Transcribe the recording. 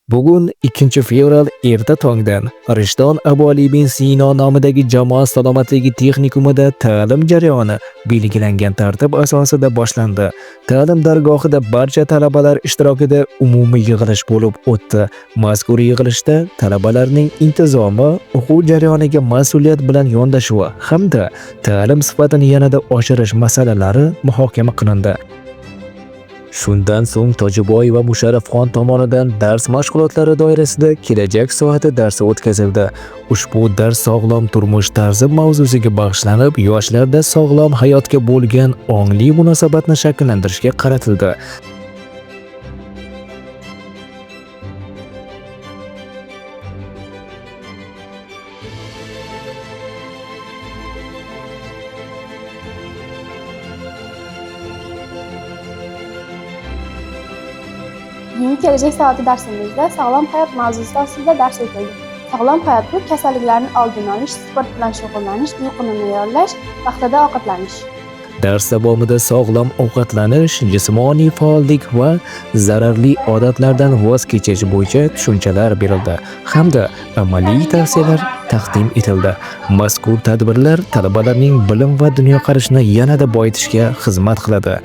Bugun 2 fevral erta tongdan Rishton Aboli ibn Sino nomidagi jamoat salomatligi texnikumida ta'lim jarayoni belgilangan tartib asosida boshlandi. Ta'lim dargohida barcha talabalar ishtirokida umumiy yig'ilish bo'lib o'tdi. Mazkur yig'ilishda talabalarning intizomi, o'quv jarayoniga mas'uliyat bilan yondashuvi hamda ta'lim sifatini yanada oshirish masalalari muhokama qilindi. Shundan so'ng Tojiboy va Musharrafxon tomonidan dars mashg'ulotlari doirasida kelajak soati darsi o'tkazildi. Ushbu dars sog'lom turmush tarzi mavzusiga bag'ishlanib, yoshlarda sog'lom hayotga bo'lgan ongli munosabatni shakllantirishga qaratildi. Bugungi kelajak soati darsimizda sog'lom hayot mavzusi ostida dars o'tildi. Sog'lom hayot bu kasalliklarning oldini olish, sport bilan shug'ullanish, uyquni me'yorlash, vaqtida ovqatlanish. Dars davomida sog'lom ovqatlanish, jismoniy faollik va zararli odatlardan voz kechish bo'yicha tushunchalar berildi hamda amaliy tavsiyalar taqdim etildi. Mazkur tadbirlar talabalarning bilim va dunyoqarashini yanada boyitishga xizmat qiladi.